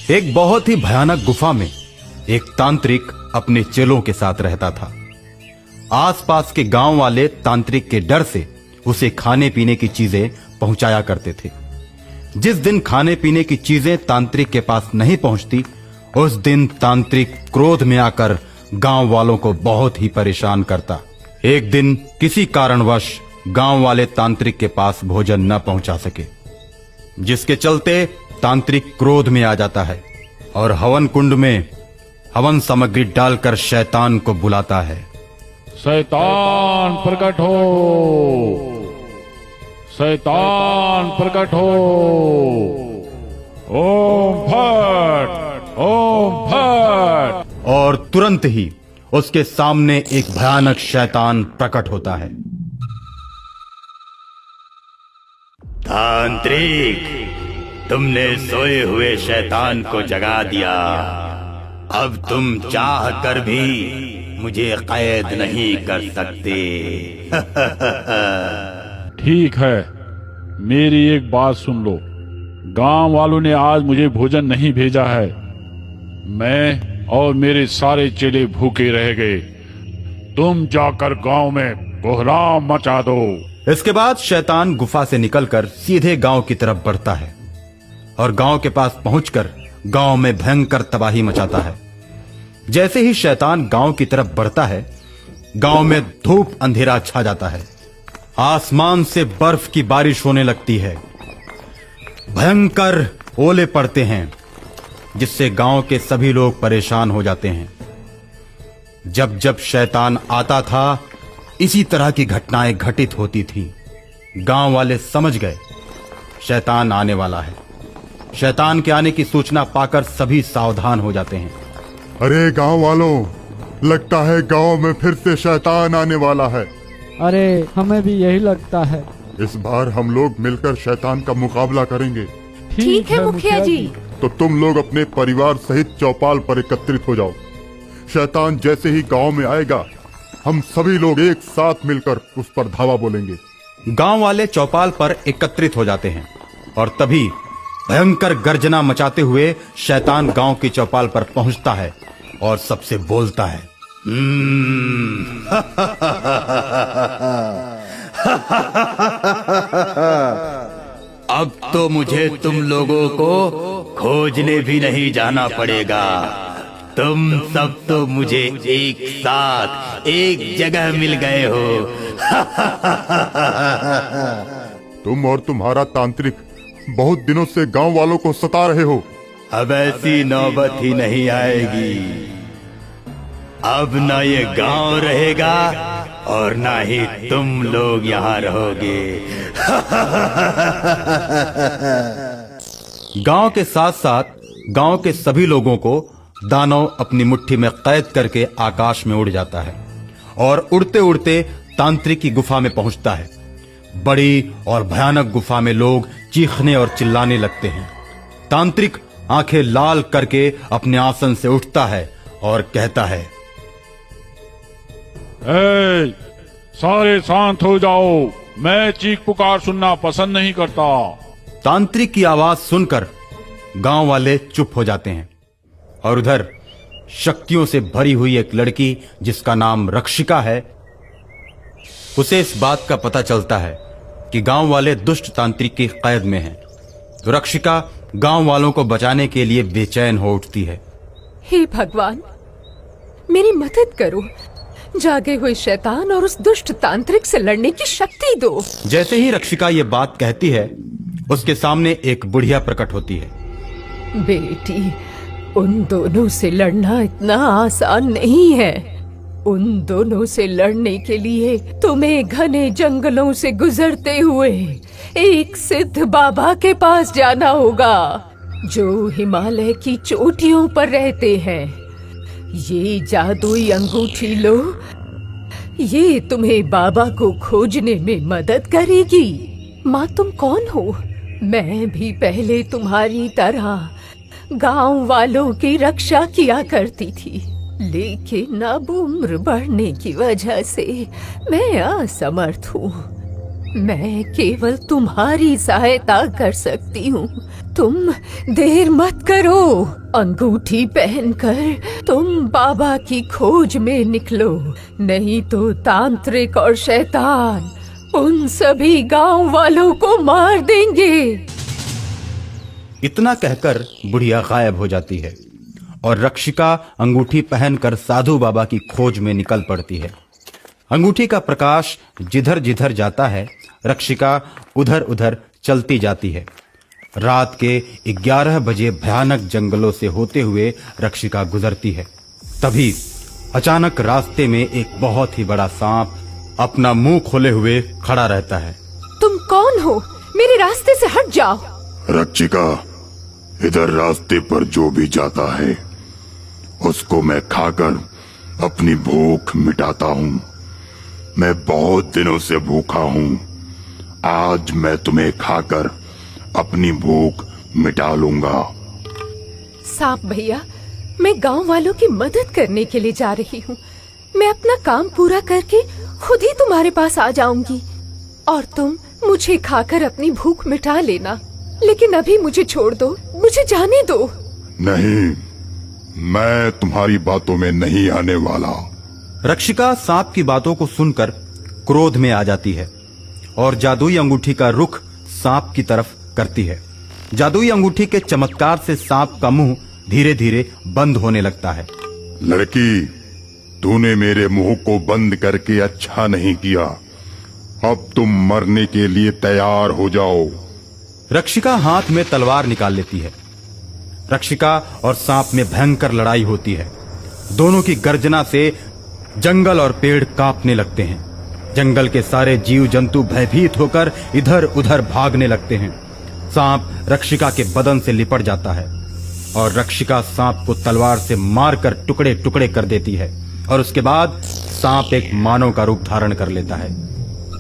एक बहुत ही भयानक गुफा में एक तांत्रिक अपने चेलों के साथ रहता था। आसपास के गांव वाले तांत्रिक के डर से उसे खाने पीने की चीजें पहुंचाया करते थे। जिस दिन खाने पीने की चीजें तांत्रिक के पास नहीं पहुंचती, उस दिन तांत्रिक क्रोध में आकर गांव वालों को बहुत ही परेशान करता। एक दिन किसी कारणवश गांव वाले तांत्रिक के पास भोजन न पहुंचा सके, जिसके चलते तांत्रिक क्रोध में आ जाता है और हवन कुंड में हवन सामग्री डालकर शैतान को बुलाता है। शैतान प्रकट हो, शैतान प्रकट हो। ओम भट, ओम भट। और तुरंत ही उसके सामने एक भयानक शैतान प्रकट होता है। तांत्रिक, तुमने सोए हुए शैतान को जगा दिया। अब तुम चाह कर भी मुझे कैद नहीं कर सकते। ठीक है, मेरी एक बात सुन लो। गांव वालों ने आज मुझे भोजन नहीं भेजा है। मैं और मेरे सारे चेले भूखे रह गए। तुम जाकर गांव में कोहराम मचा दो। इसके बाद शैतान गुफा से निकलकर सीधे गांव की तरफ बढ़ता है और गांव के पास पहुंचकर गांव में भयंकर तबाही मचाता है। जैसे ही शैतान गांव की तरफ बढ़ता है, गांव में धूप अंधेरा छा जाता है। आसमान से बर्फ की बारिश होने लगती है। भयंकर ओले पड़ते हैं, जिससे गांव के सभी लोग परेशान हो जाते हैं। जब जब शैतान आता था, इसी तरह की घटनाएं घटित होती थी। गांव वाले समझ गए शैतान आने वाला है। शैतान के आने की सूचना पाकर सभी सावधान हो जाते हैं। अरे गांव वालों, लगता है गांव में फिर से शैतान आने वाला है। अरे हमें भी यही लगता है। इस बार हम लोग मिलकर शैतान का मुकाबला करेंगे। ठीक है मुखिया जी। तो तुम लोग अपने परिवार सहित चौपाल पर एकत्रित हो जाओ। शैतान जैसे ही गांव में आएगा, हम सभी लोग एक साथ मिलकर उस पर धावा बोलेंगे। गांव वाले चौपाल पर एकत्रित हो जाते हैं और तभी भयंकर गर्जना मचाते हुए शैतान गांव की चौपाल पर पहुंचता है और सबसे बोलता है। अब तो मुझे तुम लोगों को खोजने भी नहीं जाना पड़ेगा। तुम सब तो मुझे एक साथ एक जगह मिल गए हो। तुम और तुम्हारा तांत्रिक बहुत दिनों से गांव वालों को सता रहे हो। अब ऐसी नौबत ही नहीं आएगी। अब ना ये गांव रहेगा और ना ही तुम लोग यहाँ रहोगे। गांव के साथ साथ गांव के सभी लोगों को दानव अपनी मुट्ठी में कैद करके आकाश में उड़ जाता है और उड़ते उड़ते तांत्रिक की गुफा में पहुंचता है। बड़ी और भयानक गुफा में लोग चीखने और चिल्लाने लगते हैं। तांत्रिक आंखें लाल करके अपने आसन से उठता है और कहता है, ए, सारे शांत हो जाओ। मैं चीख पुकार सुनना पसंद नहीं करता। तांत्रिक की आवाज सुनकर गांव वाले चुप हो जाते हैं और उधर शक्तियों से भरी हुई एक लड़की जिसका नाम रक्षिका है, उसे इस बात का पता चलता है कि गांव वाले दुष्ट तांत्रिक की कैद में हैं। तो रक्षिका गांव वालों को बचाने के लिए बेचैन हो उठती है। हे भगवान, मेरी मदद करो। जागे हुए शैतान और उस दुष्ट तांत्रिक से लड़ने की शक्ति दो। जैसे ही रक्षिका ये बात कहती है, उसके सामने एक बुढ़िया प्रकट होती है। बेटी, उन दोनों से लड़ना इतना आसान नहीं है। उन दोनों से लड़ने के लिए तुम्हें घने जंगलों से गुजरते हुए एक सिद्ध बाबा के पास जाना होगा, जो हिमालय की चोटियों पर रहते हैं। ये जादुई अंगूठी लो, ये तुम्हें बाबा को खोजने में मदद करेगी। माँ, तुम कौन हो? मैं भी पहले तुम्हारी तरह गांव वालों की रक्षा किया करती थी, लेकिन अब उम्र बढ़ने की वजह से मैं असमर्थ हूँ। मैं केवल तुम्हारी सहायता कर सकती हूँ। तुम देर मत करो, अंगूठी पहनकर तुम बाबा की खोज में निकलो, नहीं तो तांत्रिक और शैतान उन सभी गांव वालों को मार देंगे। इतना कहकर बुढ़िया गायब हो जाती है और रक्षिका अंगूठी पहनकर साधु बाबा की खोज में निकल पड़ती है। अंगूठी का प्रकाश जिधर जिधर जाता है, रक्षिका उधर उधर चलती जाती है। रात के 11 बजे भयानक जंगलों से होते हुए रक्षिका गुजरती है। तभी अचानक रास्ते में एक बहुत ही बड़ा सांप अपना मुंह खोले हुए खड़ा रहता है। तुम कौन हो? मेरे रास्ते से हट जाओ। रक्षिका, इधर रास्ते पर जो भी जाता है उसको मैं खाकर अपनी भूख मिटाता हूँ। मैं बहुत दिनों से भूखा हूँ, आज मैं तुम्हें खाकर अपनी भूख मिटा लूंगा। सांप भैया, मैं गांव वालों की मदद करने के लिए जा रही हूँ। मैं अपना काम पूरा करके खुद ही तुम्हारे पास आ जाऊंगी और तुम मुझे खाकर अपनी भूख मिटा लेना। लेकिन अभी मुझे छोड़ दो, मुझे जाने दो। नहीं, मैं तुम्हारी बातों में नहीं आने वाला। रक्षिका सांप की बातों को सुनकर क्रोध में आ जाती है और जादुई अंगूठी का रुख सांप की तरफ करती है। जादुई अंगूठी के चमत्कार से सांप का मुंह धीरे धीरे बंद होने लगता है। लड़की, तूने मेरे मुंह को बंद करके अच्छा नहीं किया। अब तुम मरने के लिए तैयार हो जाओ। रक्षिका हाथ में तलवार निकाल लेती है। रक्षिका और सांप में भयंकर लड़ाई होती है। दोनों की गर्जना से जंगल और पेड़ कांपने लगते हैं। जंगल के सारे जीव जंतु भयभीत होकर इधर उधर भागने लगते हैं। सांप रक्षिका के बदन से लिपट जाता है और रक्षिका सांप को तलवार से मारकर टुकड़े टुकड़े कर देती है और उसके बाद सांप एक मानव का रूप धारण कर लेता है।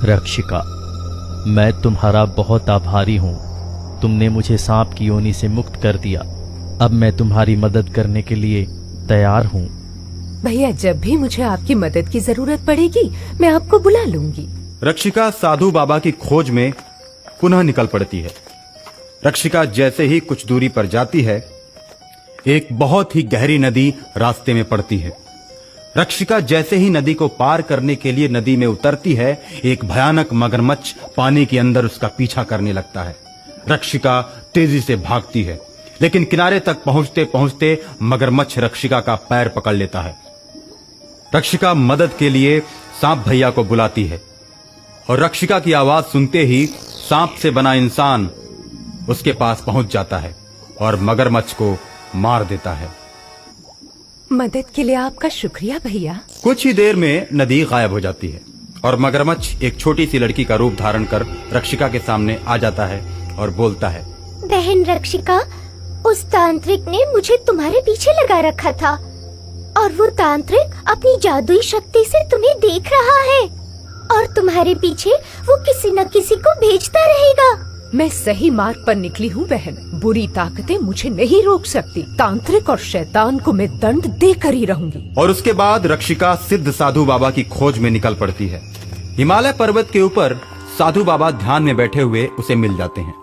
रक्षिका, मैं तुम्हारा बहुत आभारी हूँ। तुमने मुझे सांप की योनि से मुक्त कर दिया। अब मैं तुम्हारी मदद करने के लिए तैयार हूँ। भैया, जब भी मुझे आपकी मदद की जरूरत पड़ेगी मैं आपको बुला लूंगी। रक्षिका साधु बाबा की खोज में पुनः निकल पड़ती है। रक्षिका जैसे ही कुछ दूरी पर जाती है, एक बहुत ही गहरी नदी रास्ते में पड़ती है। रक्षिका जैसे ही नदी को पार करने के लिए नदी में उतरती है, एक भयानक मगरमच्छ पानी के अंदर उसका पीछा करने लगता है। रक्षिका तेजी से भागती है, लेकिन किनारे तक पहुंचते पहुंचते मगरमच्छ रक्षिका का पैर पकड़ लेता है। रक्षिका मदद के लिए सांप भैया को बुलाती है और रक्षिका की आवाज सुनते ही सांप से बना इंसान उसके पास पहुंच जाता है और मगरमच्छ को मार देता है। मदद के लिए आपका शुक्रिया भैया। कुछ ही देर में नदी गायब हो जाती है और मगरमच्छ एक छोटी सी लड़की का रूप धारण कर रक्षिका के सामने आ जाता है और बोलता है, बहन रक्षिका, उस तांत्रिक ने मुझे तुम्हारे पीछे लगा रखा था और वो तांत्रिक अपनी जादुई शक्ति से तुम्हें देख रहा है और तुम्हारे पीछे वो किसी न किसी को भेजता रहेगा। मैं सही मार्ग पर निकली हूँ बहन। बुरी ताकतें मुझे नहीं रोक सकती। तांत्रिक और शैतान को मैं दंड देकर ही रहूंगी। और उसके बाद रक्षिका सिद्ध साधु बाबा की खोज में निकल पड़ती है। हिमालय पर्वत के ऊपर साधु बाबा ध्यान में बैठे हुए उसे मिल जाते हैं।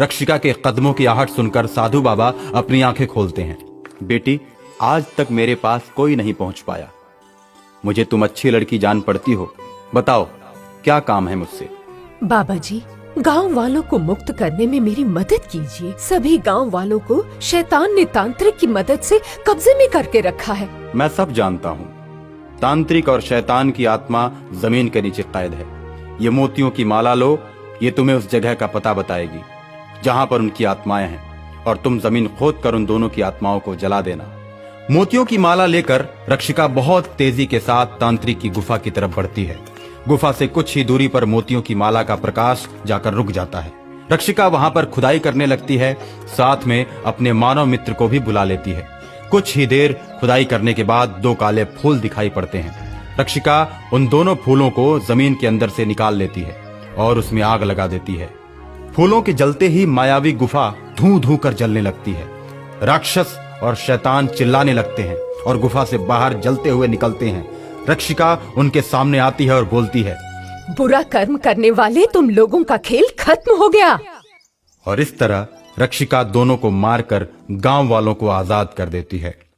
रक्षिका के कदमों की आहट सुनकर साधु बाबा अपनी आंखें खोलते हैं। बेटी, आज तक मेरे पास कोई नहीं पहुंच पाया। मुझे तुम अच्छी लड़की जान पड़ती हो। बताओ, क्या काम है मुझसे? बाबा जी, गांव वालों को मुक्त करने में मेरी मदद कीजिए। सभी गांव वालों को शैतान ने तांत्रिक की मदद से कब्जे में करके रखा है। मैं सब जानता हूँ। तांत्रिक और शैतान की आत्मा जमीन के नीचे कैद है। ये मोतियों की माला लो, ये तुम्हें उस जगह का पता बताएगी जहाँ पर उनकी आत्माएं हैं, और तुम जमीन खोद कर उन दोनों की आत्माओं को जला देना। मोतियों की माला लेकर रक्षिका बहुत तेजी के साथ तांत्रिक की गुफा की तरफ बढ़ती है। गुफा से कुछ ही दूरी पर मोतियों की माला का प्रकाश जाकर रुक जाता है। रक्षिका वहां पर खुदाई करने लगती है, साथ में अपने मानव मित्र को भी बुला लेती है। कुछ ही देर खुदाई करने के बाद 2 काले फूल दिखाई पड़ते हैं। रक्षिका उन दोनों फूलों को जमीन के अंदर से निकाल लेती है और उसमें आग लगा देती है। फूलों के जलते ही मायावी गुफा धूं धूं कर जलने लगती है। राक्षस और शैतान चिल्लाने लगते हैं और गुफा से बाहर जलते हुए निकलते हैं। रक्षिका उनके सामने आती है और बोलती है, बुरा कर्म करने वाले तुम लोगों का खेल खत्म हो गया। और इस तरह रक्षिका दोनों को मारकर गांव वालों को आजाद कर देती है।